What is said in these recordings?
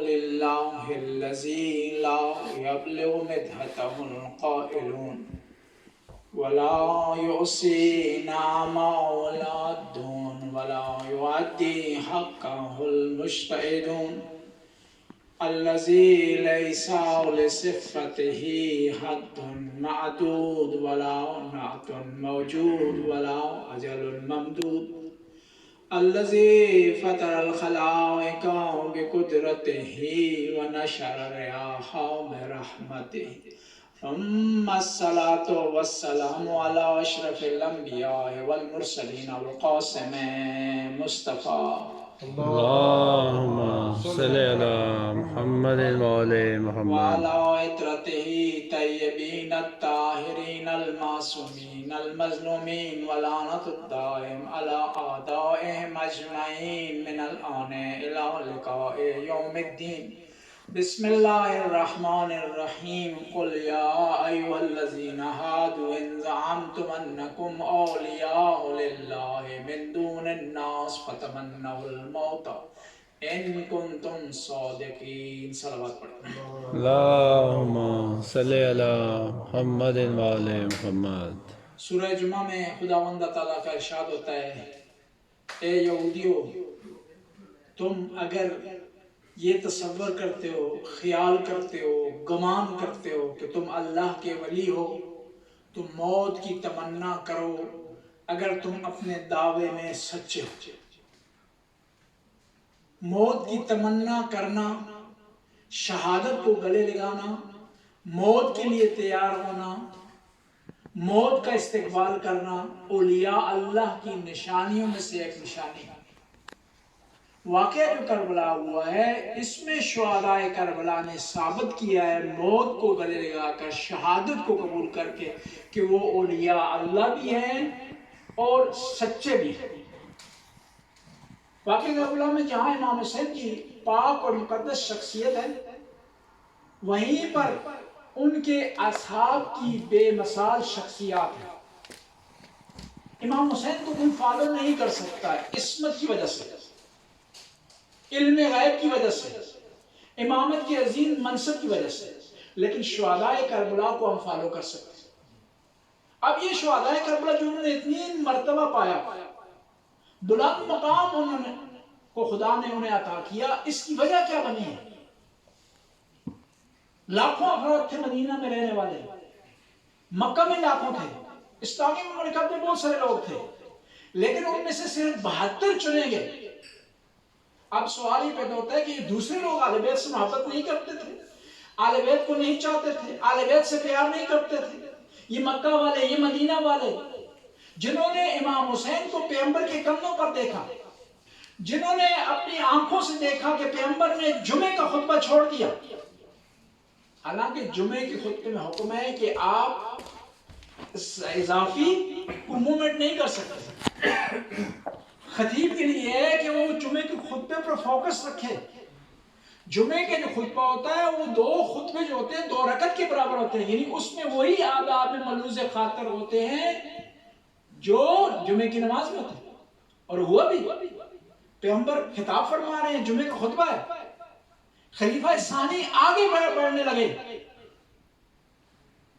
لله الذي لا يبلغ مدحته القائلون ولا يؤصي نعما ولا الدون ولا يؤدي حقه المجتهدون الذي ليس لصفته حد معدود ولا نعت موجود ولا أجل ممدود الذي فطر الخلائق بقدرته ونشر الرياح برحمته ثم الصلاة والسلام على أشرف الأنبياء والمرسلين القاسم مصطفى اللهم صل على محمد وآل محمد وعلى عترته طيبين الطاهرين المعصومين المظلومين ولعنة الدائم على أعدائهم أجمعين من الآن إلى لقاء يوم الدين بسم الله الرحمن الرحيم قل يا أيها الذين هادوا إن زعمتم أنكم أولياء لله من دون الناس فتمنوا الموت إن كنتم صادقين صلوات پڑھیں اللهم صل على محمد وآل محمد۔ سورہ جمعہ میں خداوند تعالیٰ کا ارشاد ہوتا ہے اے یہودیو تم اگر یہ تصور کرتے ہو خیال کرتے ہو گمان کرتے ہو کہ تم اللہ کے ولی ہو تو موت کی تمنا کرو اگر تم اپنے دعوے میں سچے ہو۔ موت کی تمنا کرنا، شہادت کو گلے لگانا، موت کے لیے تیار ہونا، موت کا استقبال کرنا اولیاء اللہ کی نشانیوں میں سے ایک نشانی ہے۔ واقعہ جو کربلا ہوا ہے اس میں شہداء کربلا نے ثابت کیا ہے موت کو گلے لگا کر، شہادت کو قبول کر کے کہ وہ اولیاء اللہ بھی ہیں اور سچے بھی ہیں۔ واقعہ کربلا میں جہاں امام حسین کی پاک اور مقدس شخصیت ہے وہیں پر ان کے اصحاب کی بے مثال شخصیات ہیں۔ امام حسین کو کوئی فالو نہیں کر سکتا ہے عصمت کی وجہ سے، علم غیب کی وجہ سے، امامت کے عظیم منصب کی وجہ سے، لیکن شہداء کربلا کو ہم فالو کر سکتے ہیں۔ اب یہ شہداء کربلا جو انہوں نے اتنی مرتبہ پایا، بلند مقام کو خدا نے انہیں عطا کیا، اس کی وجہ کیا بنی ہے؟ لاکھوں افراد تھے مدینہ میں رہنے والے، مکہ میں لاکھوں تھے، اسلامی مملکت میں بہت سارے لوگ تھے، لیکن ان میں سے صرف 72 چنے گئے۔ اب سوال یہ پیدا ہوتا ہے کہ یہ دوسرے لوگ اہل بیت سے محبت نہیں کرتے تھے، اہل بیت کو نہیں چاہتے تھے، اہل بیت سے پیار نہیں کرتے تھے؟ یہ مکہ والے، یہ مدینہ والے جنہوں نے امام حسین کو پیغمبر کے کندھوں پر دیکھا، جنہوں نے اپنی آنکھوں سے دیکھا کہ پیغمبر نے جمعے کا خطبہ چھوڑ دیا، حالانکہ جمعے کے خطبے میں حکم ہے کہ آپ اضافی موومنٹ نہیں کر سکتے۔ خطیب کے لیے ہے کہ وہ جمعے کے خطبے پر فوکس رکھے۔ جمعے کے جو خطبہ ہوتا ہے وہ 2 خطبے جو ہوتے ہیں 2 رکعت کے برابر ہوتے ہیں، یعنی اس میں وہی آداب ملوز خاطر ہوتے ہیں جو جمعے کی نماز میں ہوتے ہیں۔ اور ہوا بھی، پیغمبر خطاب فرما رہے ہیں، جمعے کا خطبہ ہے، خلیفہ ثانی آگے بڑھنے لگے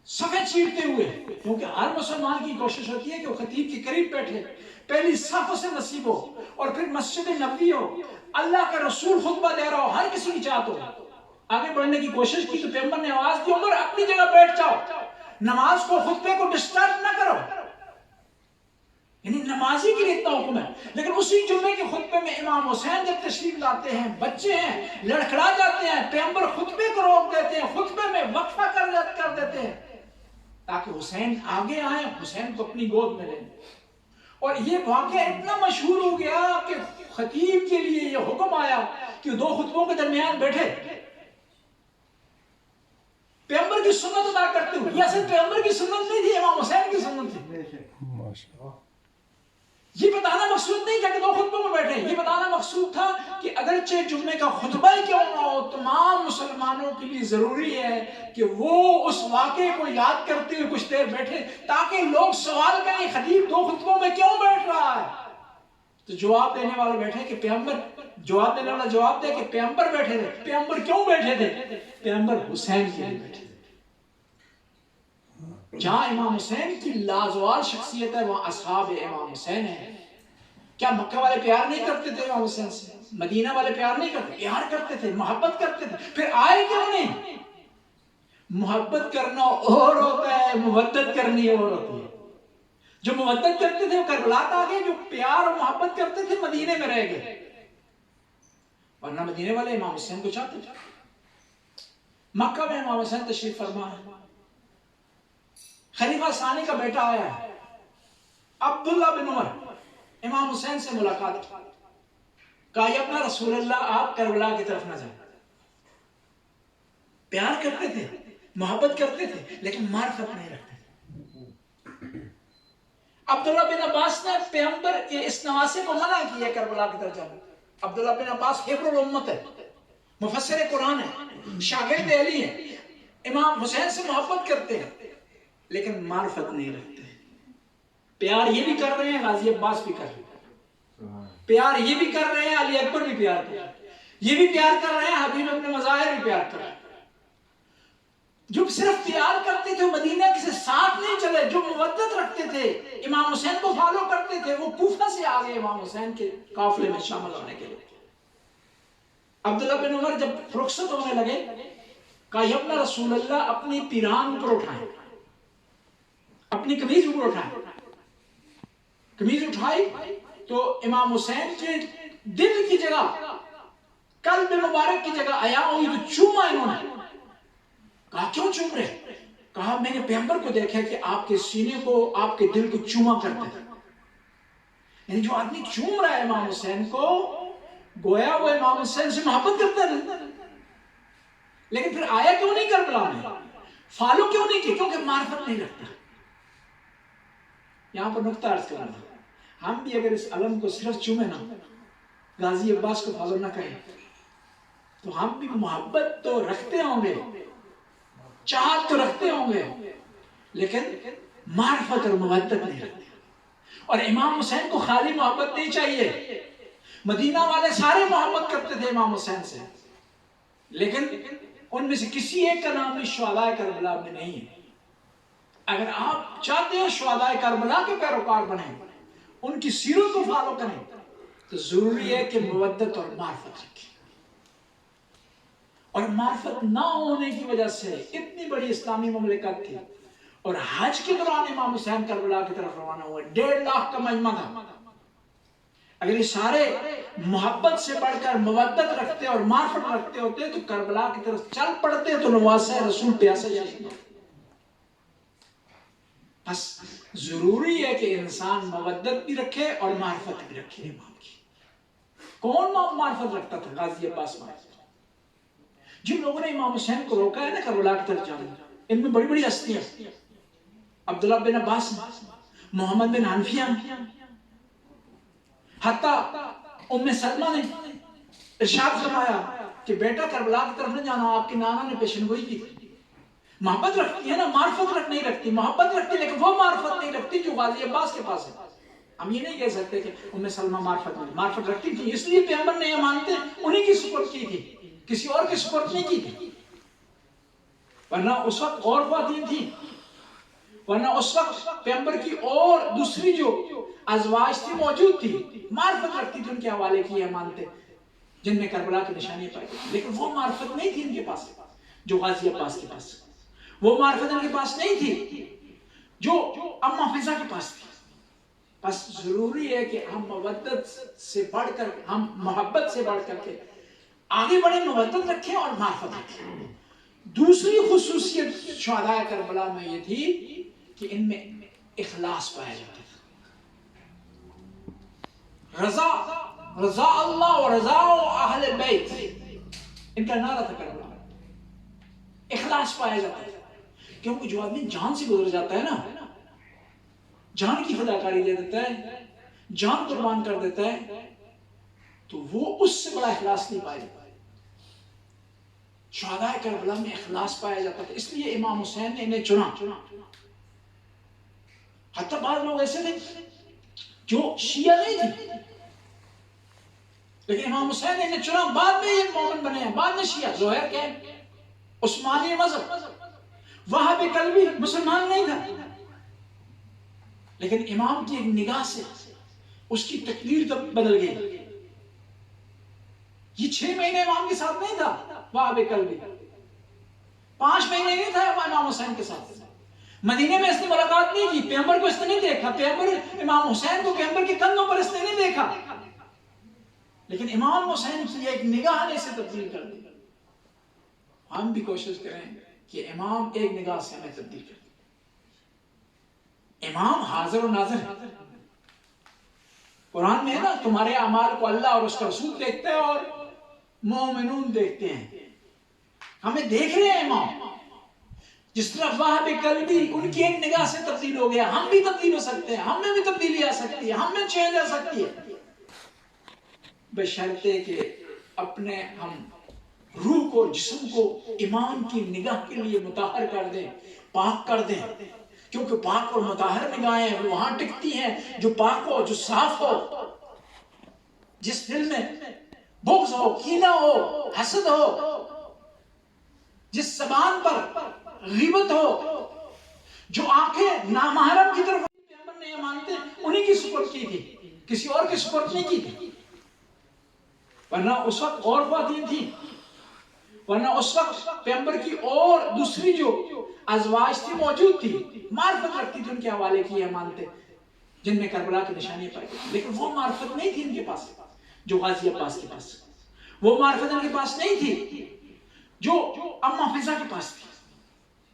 صفیں چیرتے ہوئے، کیونکہ ہر مسلمان کی کوشش ہوتی ہے کہ وہ خطیب کے قریب بیٹھے، پہلی صف سے نصیب ہو، اور پھر مسجد نبوی ہو، اللہ کا رسول خطبہ دے رہا ہو، ہر کسی کی چاہت ہو۔ آگے بڑھنے کی کوشش کی تو پیغمبر نے آواز دی عمر اپنی جگہ بیٹھ جاؤ، نماز کو خطبے کو ڈسٹرب نہ کرو، یعنی نمازی کے لیے اتنا حکم ہے۔ لیکن اسی جمعے کے خطبے میں امام حسین جب تشریف لاتے ہیں، بچے ہیں، لڑکھڑا جاتے ہیں، پیغمبر خطبے کو روک دیتے ہیں، خطبے میں وقفہ کر دیتے ہیں تاکہ حسین آگے آئیں، حسین کو اپنی گود میں لیں۔ اور یہ واقعہ اتنا مشہور ہو گیا کہ خطیب کے لیے یہ حکم آیا کہ 2 خطبوں کے درمیان بیٹھے، پیغمبر کی سنت ادا کرتے ہوئے۔ یہ اصل پیغمبر کی سنت نہیں تھی، امام حسین کی سنت تھی۔ یہ بتانا مقصود نہیں تھا کہ 2 خطبوں میں بیٹھے، یہ بتانا مقصود تھا کہ اگرچہ جمعے کا خطبہ ہی کیوں نہ ہو، تمام مسلمانوں کے لیے ضروری ہے کہ وہ اس واقعے کو یاد کرتے ہوئے کچھ دیر بیٹھے، تاکہ لوگ سوال کریں خطیب 2 خطبوں میں کیوں بیٹھ رہا ہے؟ تو جواب دینے والے بیٹھے کہ پیغمبر جواب دینے والا جواب دے کہ پیغمبر بیٹھے تھے. پیغمبر کیوں بیٹھے تھے؟ پیغمبر حسین کے لیے بیٹھے تھے. جہاں امام حسین کی لازوال شخصیت ہے وہاں اصحاب امام حسین ہیں. کیا مکہ والے پیار نہیں کرتے تھے امام حسین سے؟ مدینہ والے پیار نہیں کرتے؟ پیار کرتے تھے، محبت کرتے تھے. پھر آئے کیوں نہیں؟ محبت کرنا اور ہوتا ہے، مودت کرنی اور ہوتی ہے. جو مودت کرتے تھے وہ کربلا آ گئے، جو پیار اور محبت کرتے تھے مدینے میں رہ گئے. ورنہ مدینے والے امام حسین کو چاہتے تھے. مکہ میں امام حسین تشریف فرما ہے. خلیفہ ثانی کا بیٹا آیا ہے عبداللہ بن عمر، امام حسین سے ملاقات کی. کہا یا اپنا رسول اللہ آپ کربلا کی طرف نہ جائیں. پیار کرتے تھے، محبت کرتے تھے، لیکن معرفت نہیں رکھتے تھے. عبداللہ بن عباس نے پیغمبر کے اس نواسے کو منع کیا کربلا کی طرف جانے. عبداللہ بن عباس حبر الامت ہے، مفسر قرآن ہے، شاگرد علی ہے، امام حسین سے محبت کرتے ہیں لیکن معرفت نہیں رکھتے. پیار یہ بھی کر رہے ہیں، غازی عباس بھی کر رہے ہیں. پیار یہ بھی کر رہے ہیں، علی اکبر بھی پیار کر رہے ہیں. یہ بھی پیار کر رہے ہیں، حبیب ابن مظاہر بھی پیار کر رہے ہیں. جو صرف پیار کرتے تھے مدینہ کے ساتھ نہیں چلے، جو مودت رکھتے تھے امام حسین کو فالو کرتے تھے، وہ کوفہ سے آگے امام حسین کے قافلے میں شامل ہونے کے لیے. عبداللہ بن عمر جب رخصت ہونے لگے کہا یا اپنا رسول اللہ اپنی پیران پر اٹھائیں، اپنی قمیض اوپر اٹھائیں. قمیض اٹھائی تو امام حسین کے دل کی جگہ، قلب مبارک کی جگہ آیا ہوئی تو چوما انہوں نے. کہا کیوں چوم رہے؟ کہا میں نے پیغمبر کو دیکھا کہ آپ کے سینے کو، آپ کے دل کو چوما کرتے ہیں. یعنی جو آدمی چوم رہا ہے امام حسین کو، گویا وہ امام حسین سے محبت کرتا ہے. لیکن پھر آیا کیوں نہیں کربلا میں؟ فالو کیوں نہیں کی؟ کیونکہ معرفت نہیں رکھتا. یہاں پر نقطہ عرض کرنا تھا، ہم بھی اگر اس علم کو صرف چومیں نا، غازی عباس کو فالو نہ کریں، تو ہم بھی محبت تو رکھتے ہوں گے، چاہت تو رکھتے ہوں گے، لیکن معرفت اور مودت نہیں رکھتے. اور امام حسین کو خالی محبت نہیں چاہیے. مدینہ والے سارے محبت کرتے تھے امام حسین سے، لیکن ان میں سے کسی ایک کا نام بھی شہداء کربلا میں نہیں ہے. اگر آپ چاہتے ہیں شہداء کربلا کے پیروکار بنیں، ان کی سیرت کو فالو کریں، تو ضروری ہے کہ مودت اور معرفت رکھیں. اور معرفت نہ ہونے کی وجہ سے اتنی بڑی اسلامی مملکت تھی، اور حج کے دوران امام حسین کربلا کی طرف روانہ ہوئے. 1.5 لاکھ کا مجمع تھا. اگر یہ سارے محبت سے بڑھ کر مودت رکھتے اور معرفت رکھتے ہوتے تو کربلا کی طرف چل پڑتے تو نواسہ رسول پیاسے جائیں. بس ضروری ہے کہ انسان مودت بھی رکھے اور معرفت بھی رکھے. امام کی کون معرفت رکھتا تھا؟ غازی عباس معرفت. جن لوگوں نے امام حسین کو روکا ہے نا کربلا کی طرف جانے، ان میں بڑی بڑی ہستیاں، عبداللہ بن عباس، محمد بن حنفیہ، حتیٰ ام سلمہ نے ارشاد فرمایا کہ بیٹا کربلا کی طرف نہ جانا، آپ کے نانا نے پیشن گوئی کی. محبت رکھتی ہے نا، معرفت نہیں رکھتی. محبت رکھتی لیکن وہ معرفت نہیں رکھتی جو غازی عباس کے پاس ہے. ہم یہ نہیں کہہ سکتے کہ ام سلمہ معرفت رکھتی تھی، اس لیے پیغمبر نے یہ مانتے انہیں کی سپورٹ کی تھی، کسی اور کی سپورٹ نہیں کی تھی. ورنہ اس وقت اور خواتین تھی، ورنہ اس وقت پیغمبر کی اور دوسری جو ازواج تھی موجود تھی، معرفت رکھتی تھی، ان کے حوالے کیے مانتے، جن میں کربلا کی نشانی پائی. لیکن وہ معرفت نہیں تھی ان کے پاس جو غازی عباس کے پاس. وہ معرفت ان کے پاس نہیں تھی جو اما فضا کے پاس تھی. بس ضروری ہے کہ ہم مودت سے بڑھ کر، ہم محبت سے بڑھ کر کے آگے بڑھیں، مودت رکھیں اور معرفت رکھیں. دوسری خصوصیت شہداء کربلا میں یہ تھی کہ ان میں اخلاص پایا جاتا تھا. رضا اللہ و رضا اہل بیت، ان کا نعرہ تھا کربلا. اخلاص پایا جاتا ہے، کیونکہ جو آدمی جان سے گزر جاتا ہے نا، جان کی فداکاری دے دیتا ہے، جان قربان کر دیتا ہے، تو وہ اس سے بڑا اخلاص نہیں پائے جاتا. شہداء کربلا میں اخلاص پایا جاتا تھا، اس لیے امام حسین نے انہیں چنا. حتیٰ بعض لوگ ایسے تھے جو شیعہ نہیں تھے، لیکن امام حسین نے چنا، بعد میں یہ مومن بنے ہیں، بعد میں شیعہ ظہر کے عثمانی مذہب، وہابی قلبی مسلمان نہیں تھا، لیکن امام کی ایک نگاہ سے اس کی تقدیر تب بدل گئی۔ یہ 6 مہینے امام کے ساتھ نہیں تھا وہابی قلبی، 5 مہینے نہیں تھا امام حسین کے ساتھ، مدینے میں اس نے ملاقات نہیں کی، پیغمبر کو اس نے نہیں دیکھا، پیغمبر امام حسین کو پیغمبر کے کندھوں پر اس نے نہیں دیکھا، لیکن امام حسین کی ایک نگاہ نے اسے تبدیل کر دی۔ ہم بھی کوشش کریں کہ امام ایک نگاہ سے ہمیں تبدیل کر دے۔ امام حاضر و ناظر ہے، قرآن میں ہے نا، تمہارے اعمال کو اللہ اور اس کا رسول دیکھتے ہیں اور مومنون دیکھتے ہیں۔ ہمیں دیکھ رہے ہیں امام، جس طرح وہابی قلبی ان کی ایک نگاہ سے تبدیل ہو گیا، ہم بھی تبدیل ہو سکتے ہیں، ہم میں بھی تبدیلی آ سکتی ہے، ہم میں چینج آ سکتی ہے، بشرطے کہ اپنے ہم روح کو جسم کو ایمان کی نگاہ کے لیے مطہر کر دیں، پاک کر دیں، کیونکہ پاک اور مطہر نگاہیں وہاں ٹکتی ہیں جو پاک ہو، جو صاف ہو، جس دل میں بغض ہو، کینہ ہو، حسد ہو، جس زبان پر غیبت ہو، جو آنکھیں نامحرم کی طرف پیغمبر نے یہ مانتے انہیں کی سپورٹ کی تھی، کسی اور کی سپورٹ نہیں کی تھی، ورنہ اس وقت اور خواتین تھی، ورنہ اس وقت پیغمبر کی اور دوسری جو ازواج تھی موجود تھی، معرفت رکھتی تھی، ان کے حوالے کی یہ مانتے جن میں کربلا کی نشانی پائی گئی، لیکن وہ معرفت نہیں تھی ان کے پاس جو غازی عباس کے پاس، وہ معرفت ان کے پاس نہیں تھی جو اما فضا کے پاس تھی۔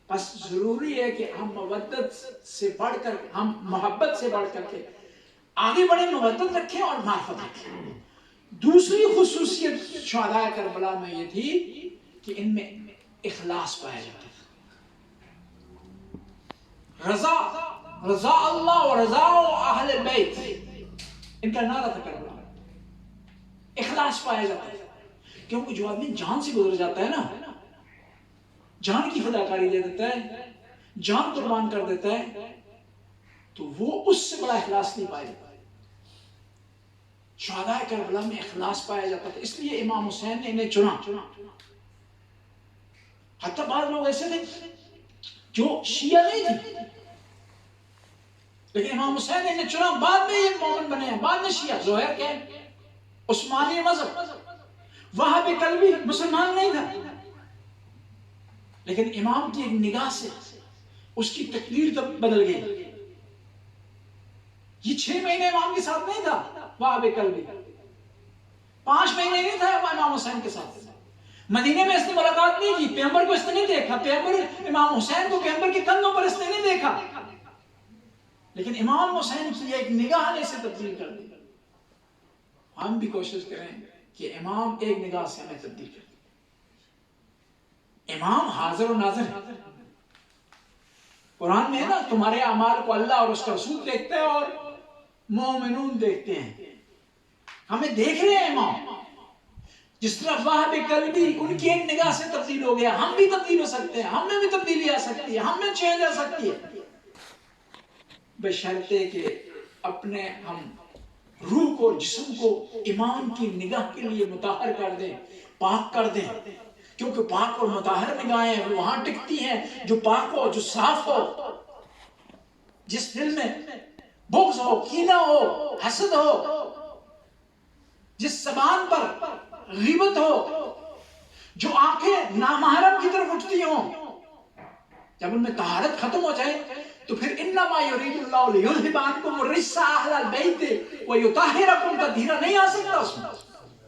بس ضروری ہے کہ ہم مودت سے بڑھ کر، ہم محبت سے بڑھ کر کے آگے بڑھیں، مودت رکھیں اور معرفت رکھیں۔ دوسری خصوصیت شہداء کربلا میں یہ تھی کہ ان میں اخلاص پایا جاتا تھا، رضا اللہ و رضا اہل بیت، ان کا نعرہ تھا کربلا میں، اخلاص پایا جاتا تھا، کیونکہ جو آدمی جان سے گزر جاتا ہے نا، جان کی فداکاری دے دیتا ہے، جان قربان کر دیتا ہے، تو وہ اس سے بڑا اخلاص نہیں پائے جاتا۔ شہداء کربلا میں اخلاص پایا جاتا تھا، اس لیے امام حسین نے انہیں چنا۔ حتیٰ بعض لوگ ایسے تھے جو شیعہ نہیں تھے، لیکن امام حسین نے انہیں چنا، بعد میں یہ مومن بنے ہیں، بعد میں شیعہ ظہر کے عثمانی مذہب، وہابی قلبی مسلمان نہیں تھا، لیکن امام کی ایک نگاہ سے اس کی تقدیر تب بدل گئی۔ یہ 6 مہینے امام کے ساتھ نہیں تھا وہابی قلبی، 5 مہینے نہیں تھا امام حسین کے ساتھ، مدینے میں اس نے ملاقات نہیں کی، پیغمبر کو اس نے نہیں دیکھا، پیغمبر امام حسین کو پیغمبر کے کندھوں پر اس نے نہیں دیکھا، لیکن امام حسین کی ایک نگاہ نے اسے تبدیل کر دی۔ ہم بھی کوشش کریں کہ امام ایک نگاہ سے ہمیں تبدیل کر دے۔ امام حاضر و ناظر ہے، قرآن میں ہے نا، تمہارے اعمال کو اللہ اور اس کا رسول دیکھتے ہیں اور مومنون دیکھتے ہیں۔ ہمیں دیکھ رہے ہیں امام، جس طرح وہابی قلبی ان کی ایک نگاہ سے تبدیل ہو گیا، ہم بھی تبدیل ہو سکتے ہیں، ہم میں بھی تبدیلی آ سکتی ہے، ہم میں چینج آ سکتی ہے، بشرطے کہ اپنے ہم روح کو جسم کو ایمان کی نگاہ کے لیے مطہر کر دیں، پاک کر دیں، کیونکہ پاک اور مطہر نگاہیں وہاں ٹکتی ہیں جو پاک ہو، جو صاف ہو، جس دل میں بغض ہو، کینہ ہو، حسد ہو، جس زبان پر غیبت ہو، جو آنکھیں نامحرم کی طرف اٹھتی ہوں، جب ان میں طہارت ختم ہو جائے تو پھر انما یرید اللہ لیذھب عنکم الرجس اہل البیت ویطہرکم تطہیرا نہیں آ سکتا اس میں۔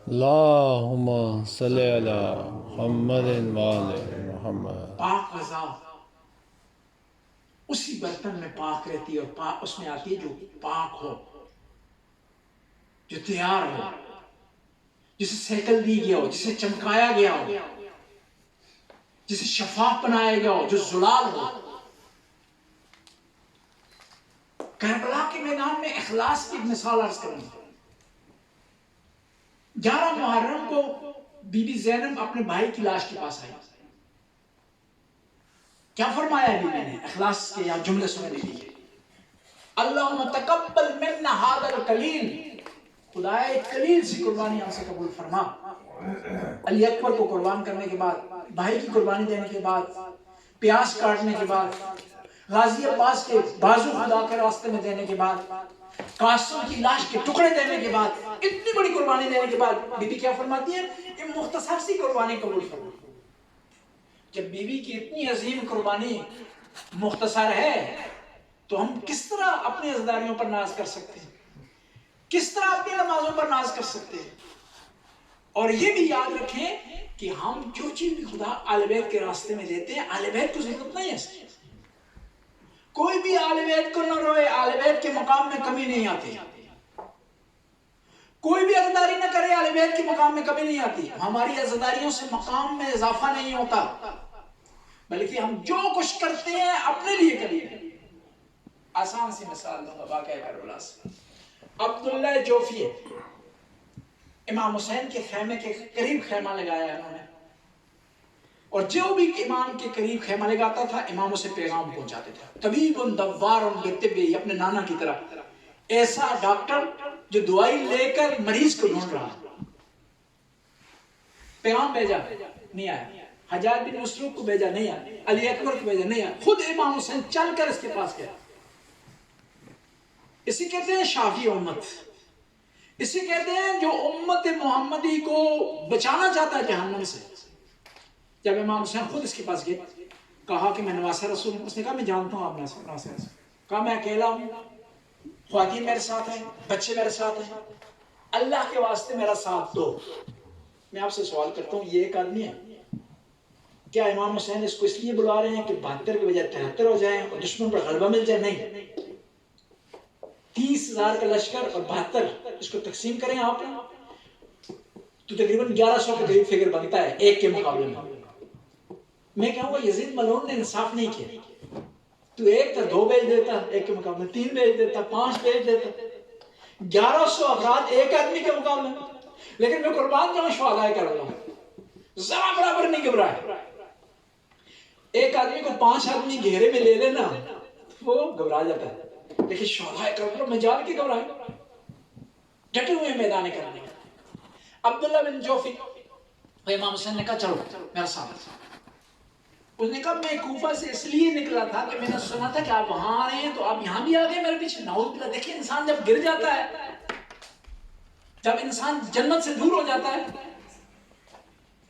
اللہم صلی علی محمد وآل محمد۔ پاک غذا اسی برتن میں پاک رہتی ہے، اور پاک اس میں آتی ہے جو پاک ہو، جو تیار ہو، جسے سیکل دی گیا ہو، جسے چمکایا گیا ہو، جسے شفاف بنایا گیا ہو، جو زلال ہو۔ کربلا کے میدان میں اخلاص کی ایک مثال عرض کروں گا۔ 11 محرم کو بی بی زینب اپنے بھائی کی لاش کے پاس آئی، کیا فرمایا ہے بیوی نے؟ اخلاص کے یہاں جملے سننے لیجیے، اللہم تقبل منا ھذا القلیل خدا ایک قلیل سی قربانی ہم سے قبول فرما. علی اکبر کو قربان کرنے کے بعد، بھائی کی قربانی دینے کے بعد، پیاس کاٹنے کے بعد، غازی عباس کے بازو خدا کے راستے میں دینے کے بعد، قاسم کی لاش کے ٹکڑے دینے کے بعد، اتنی بڑی قربانی دینے کے بعد بی بی کیا فرماتی ہے؟ یہ مختصر سی قربانی قبول فرما. جب بی بی کی اتنی عظیم قربانی مختصر ہے تو ہم کس طرح اپنی عزاداریوں پر ناز کر سکتے ہیں؟ کس طرح اپنی نمازوں پر ناز کر سکتے ہیں؟ اور یہ بھی یاد رکھیں کہ ہم جو چیز بھی خدا اہل بیت کے راستے میں دیتے ہیں، اہل بیت کو ضرورت نہیں ہے. کوئی بھی اہل بیت کو نہ روئے، اہل بیت کے مقام میں کمی نہیں آتی. کوئی بھی عزاداری نہ کرے، اہل بیت کے مقام میں کمی نہیں آتی. ہماری عزاداریوں سے مقام میں اضافہ نہیں ہوتا، بلکہ ہم جو کچھ کرتے ہیں اپنے لیے کرتے ہیں. آسان سی مثال دوں گا واقعہ کربلا سے. عبداللہ جوفی امام حسین کے خیمے کے قریب خیمہ لگایا ہے انہوں نے، اور جو بھی امام کے قریب خیمہ لگاتا تھا امام اسے پیغام پہنچاتے تھے. طبیب دوار بالطبی، اپنے نانا کی طرح، ایسا ڈاکٹر جو دوائی لے کر مریض کو ڈھونڈ رہا. پیغام بھیجا، نہیں آیا. حجاج بن مسروق کو بھیجا، نہیں آیا. علی اکبر کو بھیجا، نہیں آیا. خود امام حسین چل کر اس کے پاس گیا. اسی کہتے ہیں شافی امت، اسے کہتے ہیں جو امت محمدی کو بچانا چاہتا ہے جہنم سے. جب امام حسین خود اس کے پاس گئے، کہا کہ میں نواسہ رسول ہوں. اس نے کہا میں جانتا ہوں آپ نواسہ رسول. کہا میں اکیلا ہوں، خواتین میرے ساتھ ہیں، بچے میرے ساتھ ہیں، اللہ کے واسطے میرا ساتھ دو. میں آپ سے سوال کرتا ہوں، یہ ایک آدمی ہے؟ کیا امام حسین اس کو اس لیے بلا رہے ہیں کہ 72 کے بجائے 73 ہو جائیں اور دشمن پر غلبہ مل جائے؟ نہیں. 30,000 کا لشکر اور 72 اس کو تقسیم کریں آپ تو تقریباً 1100 کے قریب فگر بنتا ہے ایک کے مقابلے میں. میں کہوں گا یزید ملعون نے انصاف نہیں کیا. تو ایک تھا 2 بیچ دیتا، ایک کے مقابلے 3 بیچ دیتا، 5 بیچ دیتا. 1100 افراد ایک آدمی کے مقابلے میں. لیکن میں قربان جاؤں شہداء کربلا ذرا برابر نہیں گھبرائے. ایک آدمی کو 5 آدمی گھیرے میں لے لینا وہ گھبرا جاتا ہے، لیکن شہداء کربلا میں جان کے گھبرائے، ڈٹے ہوئے میدان کرنے. عبداللہ بن جوفی امام حسین نے کہا چلو میرا ساتھ. اس نے کہا میں کوفہ سے اس لیے نکلا تھا کہ میں نے سنا تھا کہ آپ وہاں آ رہے ہیں تو آپ یہاں بھی آ گئے میرے پیچھے. نعوذ باللہ. دیکھیں انسان جب گر جاتا ہے، جب انسان جنت سے دور ہو جاتا ہے.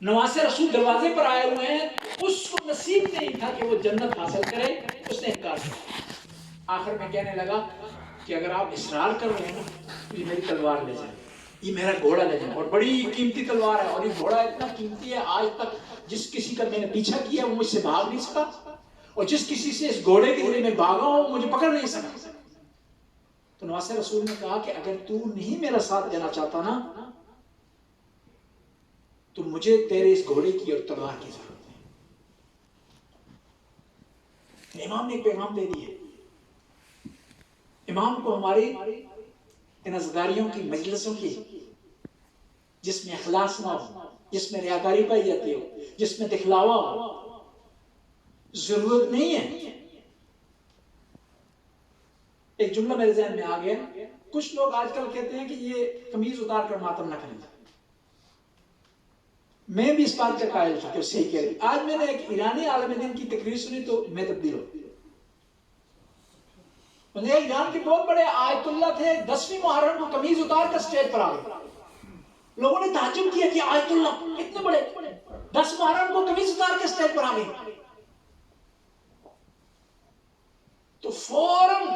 نواسے رسول دروازے پر آئے ہوئے ہیں، اس کو نصیب نہیں تھا کہ وہ جنت حاصل کرے. اس نے انکار کیا. آخر میں کہنے لگا کہ اگر آپ اصرار کر رہے ہیں نا تو یہ میری تلوار لے جائیں، یہ میرا گھوڑا لے جائیں. اور بڑی قیمتی تلوار ہے، اور یہ گھوڑا اتنا قیمتی ہے آج تک جس کسی کا میں نے پیچھا کیا وہ مجھ سے بھاگ نہیں سکا، اور جس کسی سے اس گھوڑے کے ذریعے میں بھاگا ہوں مجھے پکڑ نہیں سکا. تو نواسے رسول نے کہا کہ اگر تو نہیں میرا ساتھ دینا چاہتا نا تو مجھے تیرے اس گھوڑے کی اور تلوار کی ضرورت ہے. امام نے ایک پیغام دے دیے. امام کو ہماری ان عزاداریوں کی مجلسوں کی جس میں اخلاص نہ ہو، جس میں ریاکاری پائی جاتی ہو، جس میں دکھلاوا ہو، ضرورت نہیں ہے. ایک جملہ میرے ذہن میں آ گیا. کچھ لوگ آج کل کہتے ہیں کہ یہ قمیض اتار کر ماتم نہ کریں. میں بھی اس بات کا قائل تھا کہ صحیح کہہ رہی. آج میں نے ایک ایرانی عالم دین کی تقریر سنی تو میں تبدیل ہو. ایران کے بہت بڑے آیت اللہ تھے، 10ویں محرم کو قمیض اتار کر سٹیج پر آ گئے. لوگوں نے تعجب کیا کہ آیت اللہ اتنے بڑے 10 محرم کو قمیض اتار کے سٹیج پر آ گئے. تو فوراً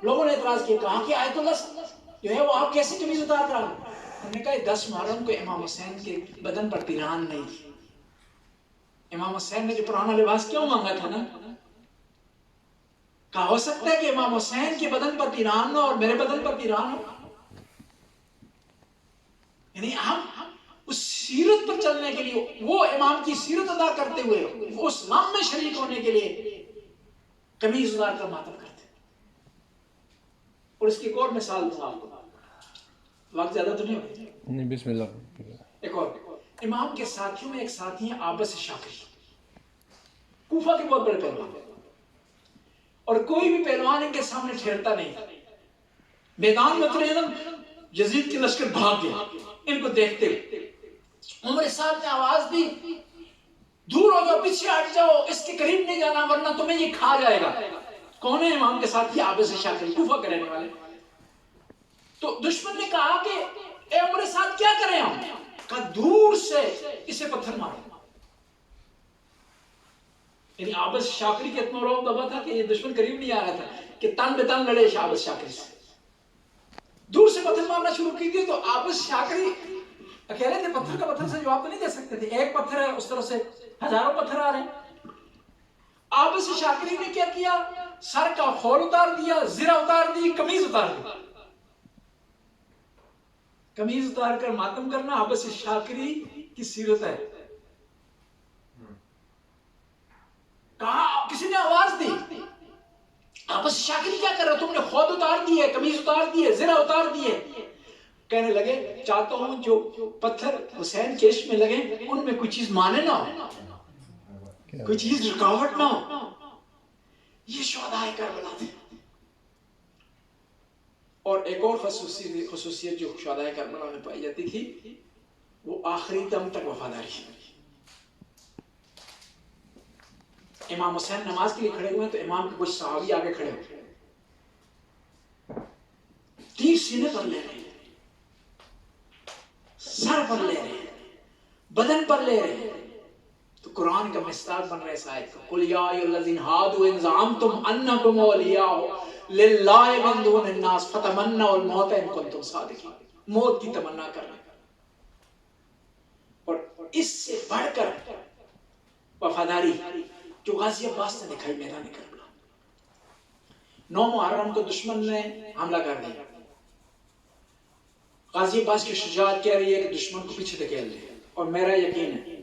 لوگوں نے اعتراض کیا، کہا کہ آیت اللہ جو ہے وہ آپ کیسے قمیض اتار کر آ گئے؟ انہوں نے کہا 10 محرم کو امام حسین کے بدن پر پیرہن نہیں تھی. امام حسین نے جو پرانا لباس کیوں مانگا تھا نا، کہا ہو سکتا ہے کہ امام حسین کے بدن پر پیرہن ہو اور میرے بدن پر پیرہن ہو. یعنی ہم اس سیرت پر چلنے کے لیے، وہ امام کی سیرت ادا کرتے ہوئے وہ اسلام میں شریک ہونے کے لیے قمیض اتار کر ماتم کرتے. اور اس کی ایک اور مثال دوں آپ کو، وقت زیادہ تو نہیں ہوگا. نہیں بسم اللہ. ایک اور امام کے ساتھیوں میں ایک ساتھی ہیں عابس شافعی، کوفہ کے بہت بڑے پہلوان، اور کوئی بھی پہلوان ان کے سامنے ٹھہرتا نہیں. میدان میں اترے نا یزید کے لشکر بھاگ گیا ان کو دیکھتے ہوئے. عمر صاحب نے آواز دی دور ہو جاؤ، پیچھے ہٹ جاؤ، اس کے قریب نہیں جانا ورنہ تمہیں یہ کھا جائے گا. کون ہے امام کے ساتھ؟ یہ عابس شاکری، کوفہ کے رہنے والے. تو دشمن نے کہا کہ اے عمر صاحب کیا کریں ہم؟ کہا دور سے اسے پتھر مارو. یعنی عابس شاکری کے اتنا رعب دبا تھا کہ یہ دشمن قریب نہیں آ رہا تھا کہ تن بے تن لڑے عابس شاکری سے. دور سے پتھر مارنا شروع کی تھی تو عابس شاکری اکیلے تھے، پتھر کا پتھر سے جواب تو نہیں دے سکتے تھے. ایک پتھر ہے، اس طرف سے ہزاروں پتھر آ رہے ہیں. عابس شاکری نے کیا کیا؟ سر کا خول اتار دیا، زرہ اتار دی، قمیض اتار دی. قمیض اتار کر ماتم کرنا عابس شاکری کی سیرت ہے. کہا کسی نے آواز دی عابس شاکری کیا کر رہا؟ تم نے خود اتار دی ہے، قمیض اتار دی ہے، زرہ اتار دی ہے. کہنے لگے چاہتا ہوں جو پتھر حسین کے عشق میں لگے ان میں کوئی چیز مانے نہ ہو، کوئی چیز رکاوٹ نہ ہو. یہ شہدائے کربلا تھے. اور ایک اور خصوصیت جو شہدائے کربلا میں پائی جاتی تھی وہ آخری دم تک وفاداری. امام حسین نماز کے لیے کھڑے ہوئے تو امام کے کچھ صحابی آگے کھڑے ہوئے، تیر سینے پر لے رہے ہیں، سر پر لے رہے ہیں، بدن پر لے رہے ہیں. تو قرآن کا مصداق بن رہا ہے اس آیت کا، قُلْ يَا أَيُّهَا الَّذِينَ هَادُوا إِن زَعَمْتُمْ أَنَّكُمْ أَوْلِيَاءُ لِلَّهِ مِن دُونِ النَّاسِ فَتَمَنَّوُا الْمَوْتَ إِن كُنتُمْ صَادِقِينَ. موت کی تمنا کرنا. اور اس سے بڑھ کر وفاداری جو غازی عباس نے دکھائی میدان کربلا. 9 محرم کو دشمن نے حملہ کر دیا. غازی عباس کی شجاعت کہہ رہی ہے کہ دشمن کو پیچھے دھکیل دے. اور میرا یقین ہے،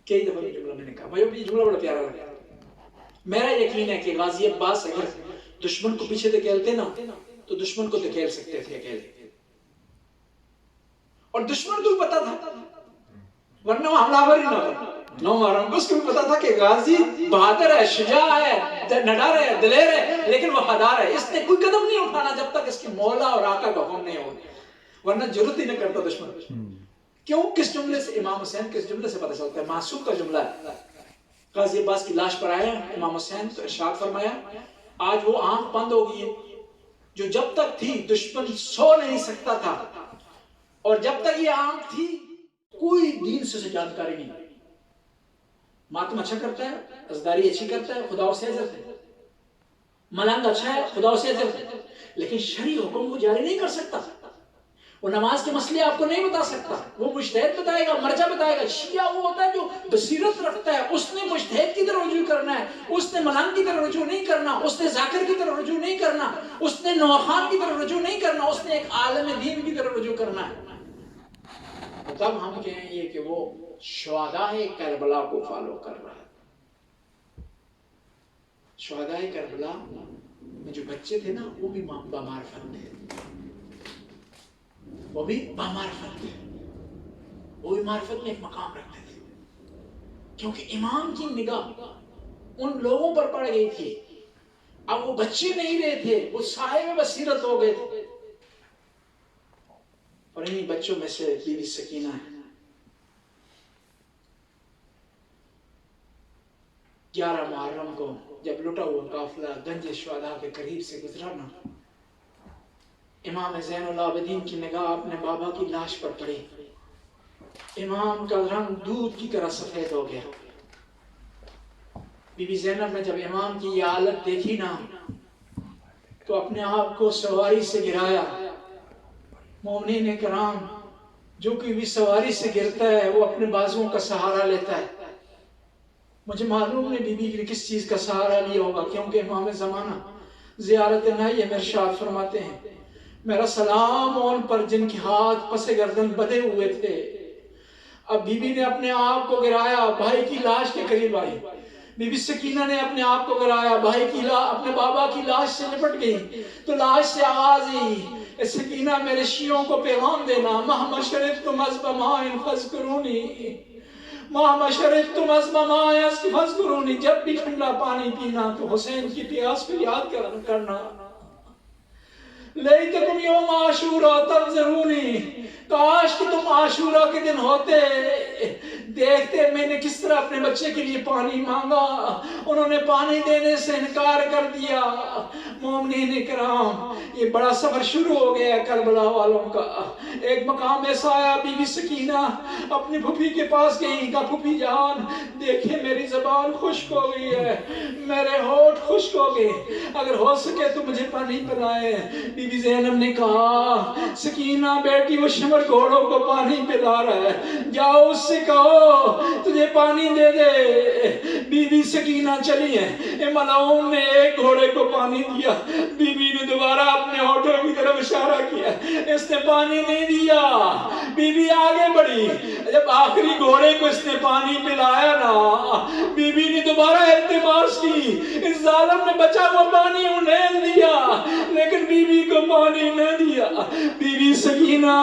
کئی دفعہ یہ جملہ میں نے کہا، مجھے یہ جملہ بڑا پیارا لگا، میرا یقین ہے کہ غازی عباس اگر دشمن کو پیچھے دھکیلتے نا تو دشمن کو دھکیل سکتے تھے اکیلے. اور دشمن کو بھی پتا تھا ورنہ وہ حملہ آور ہی نہ ہوتا. 9 محرم کو اس کو بھی پتا تھا کہ غازی بہادر ہے، شجاع ہے، نڈر ہے، دلیر ہے، لیکن وفادار ہے. اس نے کوئی قدم نہیں اٹھانا جب تک اس کے مولا اور آقا کا حکم نہیں ہو، ورنہ ضرورت ہی نہیں کرتا دشمن. کیوں؟ کس جملے سے؟ امام حسین کس جملے سے پتہ چلتا ہے؟ معصوم کا جملہ ہے. غازی عباس کی لاش پر آیا امام حسین تو ارشاد فرمایا آج وہ آنکھ بند ہو گئی ہے جو جب تک تھی دشمن سو نہیں سکتا تھا، اور جب تک یہ آنکھ تھی کوئی دین سے جانکاری نہیں. ماتم اچھا کرتا ہے، عزداری اچھی کرتا ہے، خدا اسے عزت ہے. ملنگ اچھا ہے، خدا اسے عزت ہے، لیکن شرعی حکم کو جاری نہیں کر سکتا. وہ نماز کے مسئلے آپ کو نہیں بتا سکتا، وہ مجتہد بتائے گا، مرجع بتائے گا. شیعہ وہ ہوتا ہے جو بصیرت رکھتا ہے، اس نے مجتہد کی طرف رجوع کرنا ہے، اس نے ملنگ کی طرف رجوع نہیں کرنا، اس نے ذاکر کی طرف رجوع نہیں کرنا، اس نے نوخان کی طرف رجوع نہیں کرنا، اس نے ایک عالم دین کی طرف رجوع کرنا ہے. تب ہم کہیں یہ کہ وہ شہدائے کربلا کو فالو کر رہا ہے. شہدائے کربلا میں جو بچے تھے نا وہ بھی بامعرفت تھے، وہ بھی بامعرفت تھے، وہ بھی معرفت میں ایک مقام رکھتے تھے، کیونکہ امام کی نگاہ ان لوگوں پر پڑ گئی تھی. اب وہ بچے نہیں رہے تھے، وہ صاحب بصیرت ہو گئے تھے. اور انہی بچوں میں سے بی بی سکینہ ہے. 11 محرم کو جب لٹا ہوا قافلہ گنج شہداء کے قریب سے گزرا نا، امام زین العابدین کی نگاہ اپنے بابا کی لاش پر پڑی. امام کا رنگ دودھ کی طرح سفید ہو گیا. بی بی زینب نے جب امام کی یہ حالت دیکھی نا تو اپنے آپ کو سواری سے گرایا. مومنین کرام، جو کوئی بھی سواری سے گرتا ہے وہ اپنے بازوؤں کا سہارا لیتا ہے. مجھے معلوم نہیں بی بی نے کس چیز کا سہارا لیا ہوگا، کیونکہ امام زمانہ زیارت نعیم میں ارشاد فرماتے ہیں میرا سلام ان پر جن کے ہاتھ پس گردن بدے ہوئے تھے. اب بی بی نے اپنے آپ کو گرایا، بھائی کی لاش کے قریب آئی. بی بی سکینہ نے اپنے آپ کو گرایا، بھائی کی اپنے بابا کی لاش سے لپٹ گئی تو لاش سے آواز آئی سکینہ میرے شیعوں کو پیغام دینا، مہما شربتم عذب ماء فاذکرونی، مہما شربتم عذب ماء فاذکرونی، جب بھی ٹھنڈا پانی پینا تو حسین کی پیاس کو یاد کرنا. لیتکم یوم عاشورا تنظرونی، کاش کہ تم عاشورہ کے دن ہوتے، دیکھتے میں نے کس طرح اپنے بچے کے لیے پانی مانگا، انہوں نے پانی دینے سے انکار کر دیا۔ مومنین اکرام، یہ بڑا سفر شروع ہو گیا ہے کربلا والوں کا۔ ایک مقام ایسا آیا، بی بی سکینہ اپنی پھوپھی کے پاس گئی، کہا پھوپھی جان دیکھیں میری زبان خشک ہو گئی ہے، میرے ہونٹ خشک ہو گئے، اگر ہو سکے تو مجھے پانی پلائے۔ بی بی زینب نے کہا سکینہ بیٹی وہ شمر گھوڑوں کو پانی پلا رہا ہے، جاؤ اس سے کہو تجھے پانی دے دے۔ بی بی سکینہ چلی ہے، ملعون نے ایک گھوڑے کو پانی دیا، بی بی نے دوبارہ اپنے ہونٹوں کی طرف اشارہ کیا، اس نے پانی نہیں دیا۔ بی بی آگے بڑھی، جب آخری گھوڑے کو اس نے پانی پلایا نا، بی بی نے دوبارہ التماس کی، اس ظالم نے بچا ہوا پانی انہیں دیا لیکن بی بی کو پانی نہ دیا۔ بی بی سکینہ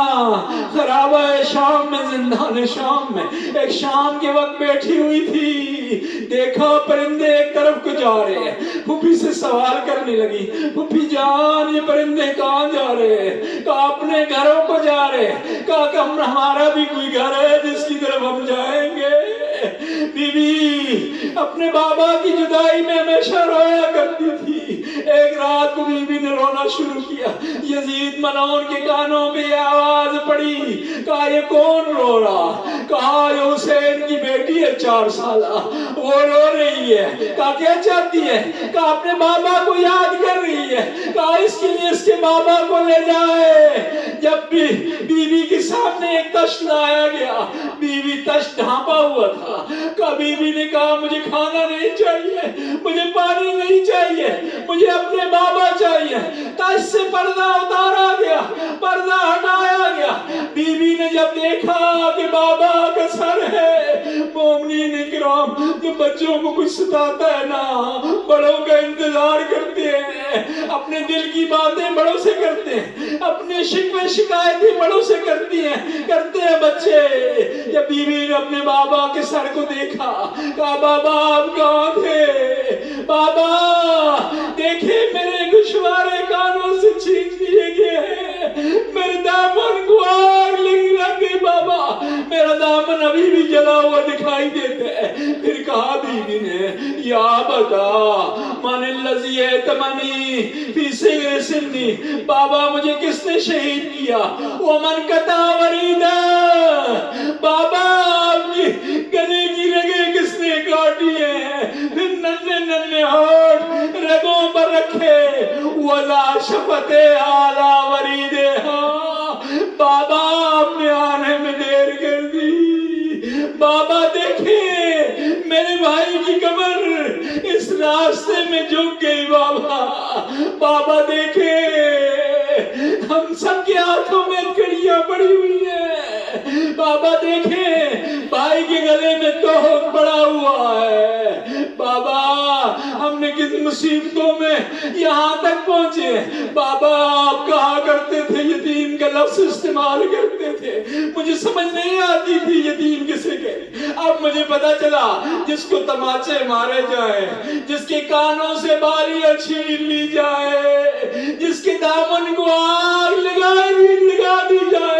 خرابہ شام میں، زندان شام میں ایک شام کے وقت بیٹھی ہوئی تھی، دیکھا پرندے ایک طرف کو جا رہے ہیں، پھوپھی سے سوال کرنے لگی پھوپھی جان یہ پرندے کہاں جا رہے ہیں؟ کہا اپنے گھروں کو جا رہے ہیں۔ کہا کہ ہمارا بھی کوئی گھر ہے جس کی طرف ہم جائیں گے؟ بی بی اپنے بابا کی جدائی میں ہمیشہ رویا کرتی تھی، ایک رات کو بی بی نے رونا شروع کیا، یزید ملعون کے کانوں پہ یہ آواز پڑی، کہا یہ کون رو رہا؟ کہا یہ حسین کی بیٹی ہے 4 سالہ، وہ رو رہی ہے۔ کہا کیا چاہتی ہے؟ کہا اپنے بابا کو یاد کر رہی ہے، کہا اس کے لیے اس کے بابا کو لے جائے۔ جب بھی بی بی کے سامنے ایک تشت لایا گیا، بی بی تشت ڈھانپا ہوا تھا، کہا بی بی نے کہا مجھے کھانا نہیں چاہیے، مجھے پانی نہیں چاہیے، مجھے اپنے بابا چاہیے۔ تشت سے پردہ اتارا گیا، پردہ ہٹایا گیا، بی بی نے جب دیکھا کہ بابا کا سر ہے، مومنین اکرام جو بچوں کو کچھ ستاتا ہے نا، بڑوں کا انتظار کرتے ہیں، اپنے دل کی باتیں بڑوں سے کرتے ہیں، اپنے شکوے شکایتیں بڑوں سے کرتے ہیں بچے۔ جب بی بی نے اپنے بابا کے سر کو دیکھا، کہا بابا آپ کہاں تھے؟ بابا دیکھیں میرے گوشوارے کانوں سے چھین دیے گئے ہیں، میرے دامن کو آگ لگ گئی بابا، میرا دامن ابھی بھی جلا ہوا دکھائی دیتا ہے۔ پھر کہا بی بی نے یا بتا من الذی ایتمنی فی صغر سنی، بابا مجھے کس نے شہید کیا؟ ومن قطع وریدا، بابا آپ کی گلے کی رگیں کس نے کاٹی ہیں؟ پھر ننھے ننھے ہونٹ رگوں پر رکھے، وَذَا شَفَتِ عَلَى وَرِيدِهَا، بابا آپ نے آنے میں دیر کر دی۔ بابا دیکھیں میرے بھائی کی کمر اس راستے میں جھک گئی بابا، بابا دیکھیں ہم سب کے ہاتھوں میں کڑیاں پڑی ہوئی ہیں، بابا دیکھیں بھائی کے گلے میں توق پڑا ہوا ہے، بابا ہم نے کس مصیبتوں میں یہاں تک پہنچے۔ بابا آپ کہا کرتے تھے یتیم کا لفظ استعمال کرتے تھے، مجھے سمجھ نہیں آتی تھی یتیم کسے کہے، اب مجھے پتا چلا جس کو تماچے مارے جائیں، جس کے کانوں سے بالیاں چھین لی جائے، جس کے دامن کو آگ لگا دی جائے،